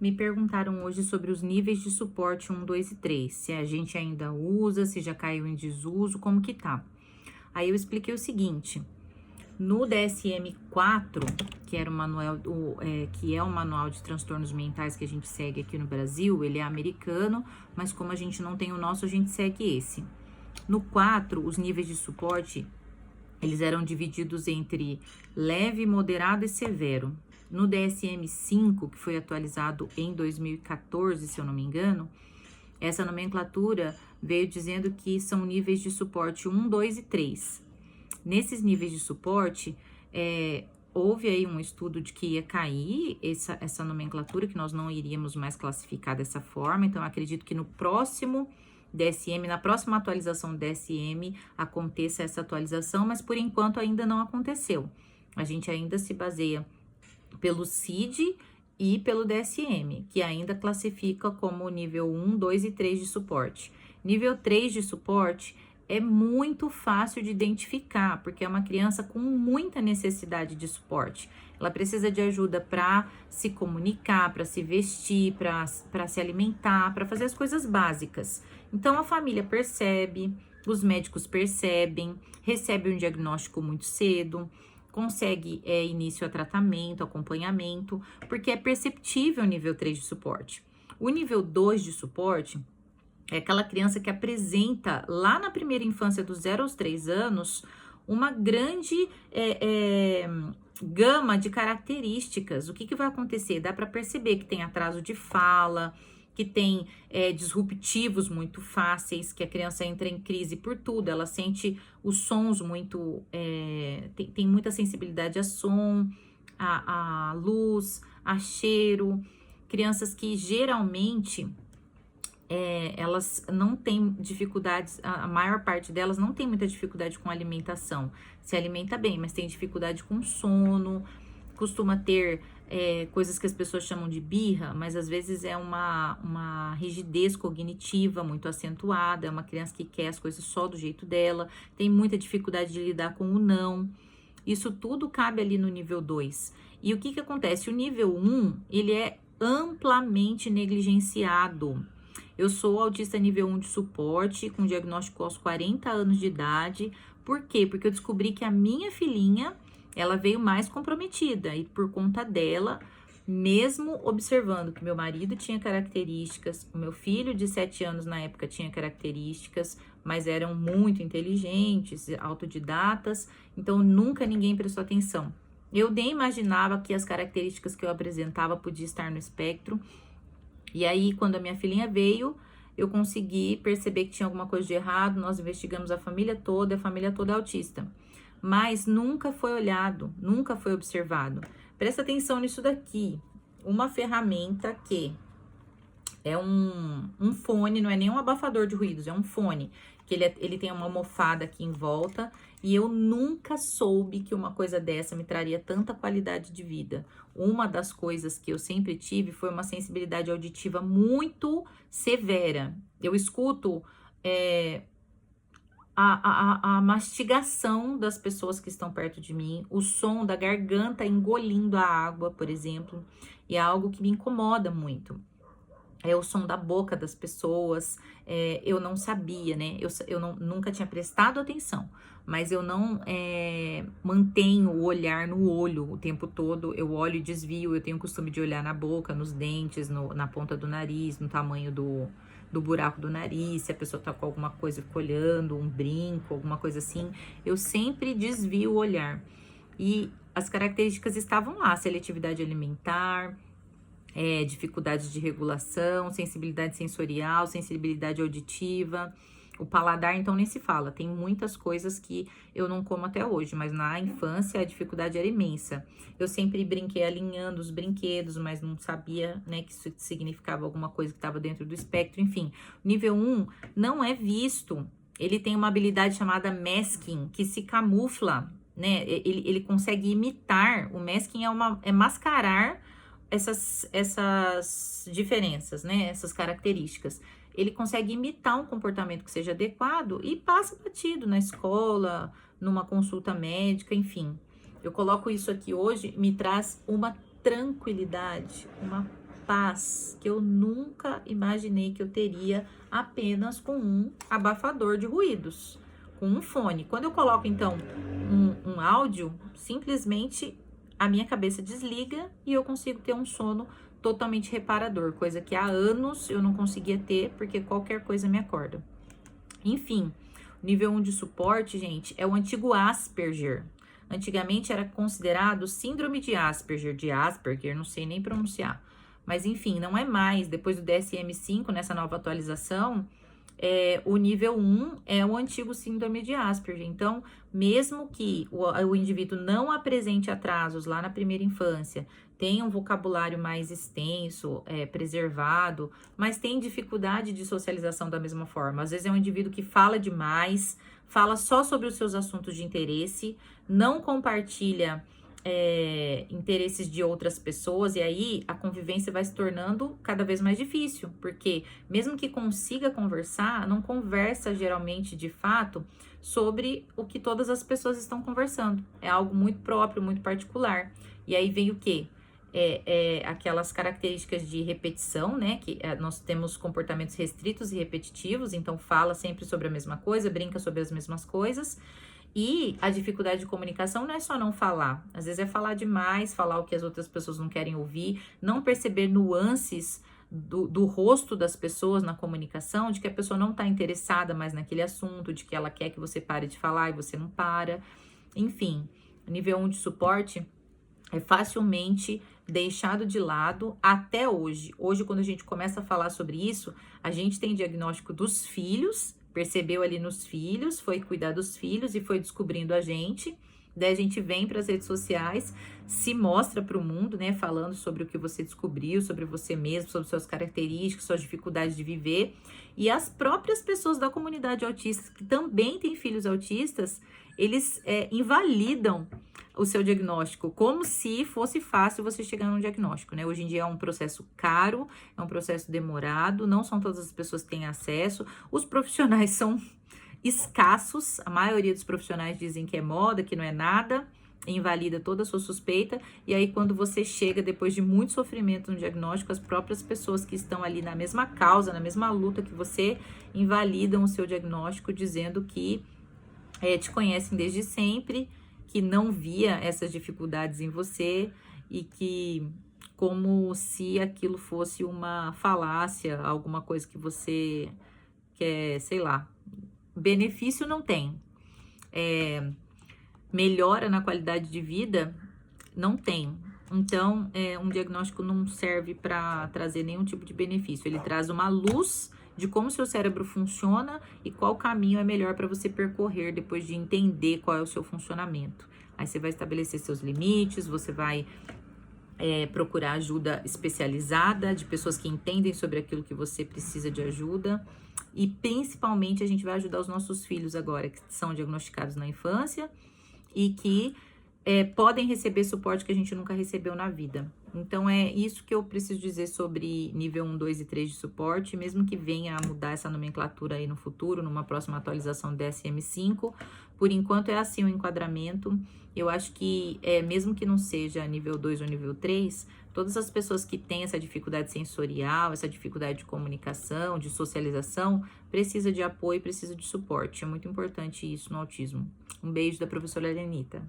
Me perguntaram hoje sobre os níveis de suporte 1, 2 e 3, se a gente ainda usa, se já caiu em desuso, como que tá. Aí eu expliquei o seguinte, no DSM-4, que era o manual, que é o manual de transtornos mentais que a gente segue aqui no Brasil, ele é americano, mas como a gente não tem o nosso, a gente segue esse. No 4, os níveis de suporte, eles eram divididos entre leve, moderado e severo. No DSM-5, que foi atualizado em 2014, se eu não me engano, essa nomenclatura veio dizendo que são níveis de suporte 1, 2 e 3. Nesses níveis de suporte, houve aí um estudo de que ia cair essa nomenclatura, que nós não iríamos mais classificar dessa forma. Então, acredito que no próximo DSM, na próxima atualização do DSM, aconteça essa atualização, mas por enquanto ainda não aconteceu. A gente ainda se baseia pelo CID e pelo DSM, que ainda classifica como nível 1, 2 e 3 de suporte. Nível 3 de suporte é muito fácil de identificar, porque é uma criança com muita necessidade de suporte. Ela precisa de ajuda para se comunicar, para se vestir, para se alimentar, para fazer as coisas básicas. Então, a família percebe, os médicos percebem, recebe um diagnóstico muito cedo, consegue início a tratamento, acompanhamento, porque é perceptível o nível 3 de suporte. O nível 2 de suporte é aquela criança que apresenta lá na primeira infância, dos 0 aos 3 anos, uma grande gama de características. O que vai acontecer? Dá para perceber que tem atraso de fala, que tem disruptivos muito fáceis, que a criança entra em crise por tudo, ela sente os sons muito, tem muita sensibilidade a som, a luz, a cheiro. Crianças que geralmente elas não têm dificuldades, a maior parte delas não tem muita dificuldade com alimentação, se alimenta bem, mas tem dificuldade com sono, costuma ter coisas que as pessoas chamam de birra, mas às vezes é uma rigidez cognitiva muito acentuada, é uma criança que quer as coisas só do jeito dela, tem muita dificuldade de lidar com o não. Isso tudo cabe ali no nível 2. E o que acontece? O nível 1, ele é amplamente negligenciado. Eu sou autista nível 1 de suporte, com diagnóstico aos 40 anos de idade. Por quê? Porque eu descobri que a minha filhinha, ela veio mais comprometida. E por conta dela, mesmo observando que meu marido tinha características, o meu filho de 7 anos na época tinha características, mas eram muito inteligentes, autodidatas, então nunca ninguém prestou atenção. Eu nem imaginava que as características que eu apresentava podiam estar no espectro. E aí, quando a minha filhinha veio, eu consegui perceber que tinha alguma coisa de errado, nós investigamos a família toda é autista. Mas nunca foi olhado, nunca foi observado. Presta atenção nisso daqui, uma ferramenta que é um fone, não é nem um abafador de ruídos, é um fone, que ele tem uma almofada aqui em volta, e eu nunca soube que uma coisa dessa me traria tanta qualidade de vida. Uma das coisas que eu sempre tive foi uma sensibilidade auditiva muito severa. Eu escuto a mastigação das pessoas que estão perto de mim, o som da garganta engolindo a água, por exemplo, e é algo que me incomoda muito. É o som da boca das pessoas, eu não sabia, né? Eu nunca tinha prestado atenção, mas eu não mantenho o olhar no olho o tempo todo. Eu olho e desvio, eu tenho o costume de olhar na boca, nos dentes, na ponta do nariz, no tamanho do buraco do nariz, se a pessoa tá com alguma coisa, eu fico olhando, um brinco, alguma coisa assim. Eu sempre desvio o olhar. E as características estavam lá, seletividade alimentar, dificuldades de regulação, sensibilidade sensorial, sensibilidade auditiva, o paladar, então nem se fala, tem muitas coisas que eu não como até hoje, mas na infância a dificuldade era imensa. Eu sempre brinquei alinhando os brinquedos, mas não sabia, né, que isso significava alguma coisa que estava dentro do espectro, enfim. Nível 1 não é visto, ele tem uma habilidade chamada masking, que se camufla, né, ele consegue imitar, o masking é mascarar essas diferenças, né? Essas características. Ele consegue imitar um comportamento que seja adequado e passa batido na escola, numa consulta médica, enfim. Eu coloco isso aqui hoje, me traz uma tranquilidade, uma paz que eu nunca imaginei que eu teria apenas com um abafador de ruídos, com um fone. Quando eu coloco, então, um áudio, simplesmente a minha cabeça desliga e eu consigo ter um sono totalmente reparador, coisa que há anos eu não conseguia ter, porque qualquer coisa me acorda. Enfim, nível 1 de suporte, gente, é o antigo Asperger. Antigamente era considerado síndrome de Asperger, não sei nem pronunciar. Mas enfim, não é mais. Depois do DSM-5, nessa nova atualização, o nível 1 é o antigo síndrome de Asperger. Então, mesmo que o indivíduo não apresente atrasos lá na primeira infância, tenha um vocabulário mais extenso, preservado, mas tem dificuldade de socialização da mesma forma. Às vezes é um indivíduo que fala demais, fala só sobre os seus assuntos de interesse, não compartilha interesses de outras pessoas, e aí a convivência vai se tornando cada vez mais difícil, porque mesmo que consiga conversar, não conversa geralmente de fato sobre o que todas as pessoas estão conversando. É algo muito próprio, muito particular. E aí vem o quê? Aquelas características de repetição, né? Que nós temos comportamentos restritos e repetitivos, então fala sempre sobre a mesma coisa, brinca sobre as mesmas coisas. E a dificuldade de comunicação não é só não falar, às vezes é falar demais, falar o que as outras pessoas não querem ouvir, não perceber nuances do rosto das pessoas na comunicação, de que a pessoa não está interessada mais naquele assunto, de que ela quer que você pare de falar e você não para. Enfim, nível 1 de suporte é facilmente deixado de lado até hoje. Hoje, quando a gente começa a falar sobre isso, a gente tem diagnóstico dos filhos, percebeu ali nos filhos, foi cuidar dos filhos e foi descobrindo a gente. Daí a gente vem para as redes sociais, se mostra para o mundo, né, falando sobre o que você descobriu, sobre você mesmo, sobre suas características, suas dificuldades de viver. E as próprias pessoas da comunidade autista, que também têm filhos autistas, eles invalidam o seu diagnóstico, como se fosse fácil você chegar num diagnóstico, né? Hoje em dia é um processo caro, é um processo demorado, não são todas as pessoas que têm acesso, os profissionais são escassos, a maioria dos profissionais dizem que é moda, que não é nada, invalida toda a sua suspeita, e aí quando você chega, depois de muito sofrimento no diagnóstico, as próprias pessoas que estão ali na mesma causa, na mesma luta que você, invalidam o seu diagnóstico, dizendo que te conhecem desde sempre, que não via essas dificuldades em você e que como se aquilo fosse uma falácia, alguma coisa que você quer, sei lá, benefício não tem. Melhora na qualidade de vida não tem. Então, um diagnóstico não serve para trazer nenhum tipo de benefício. Ele traz uma luz de como seu cérebro funciona e qual caminho é melhor para você percorrer depois de entender qual é o seu funcionamento. Aí você vai estabelecer seus limites, você vai procurar ajuda especializada de pessoas que entendem sobre aquilo que você precisa de ajuda. E principalmente a gente vai ajudar os nossos filhos agora, que são diagnosticados na infância e que podem receber suporte que a gente nunca recebeu na vida. Então, é isso que eu preciso dizer sobre nível 1, 2 e 3 de suporte, mesmo que venha a mudar essa nomenclatura aí no futuro, numa próxima atualização do DSM-5. Por enquanto, é assim o enquadramento. Eu acho que, mesmo que não seja nível 2 ou nível 3, todas as pessoas que têm essa dificuldade sensorial, essa dificuldade de comunicação, de socialização, precisa de apoio, precisa de suporte. É muito importante isso no autismo. Um beijo da professora Helenita.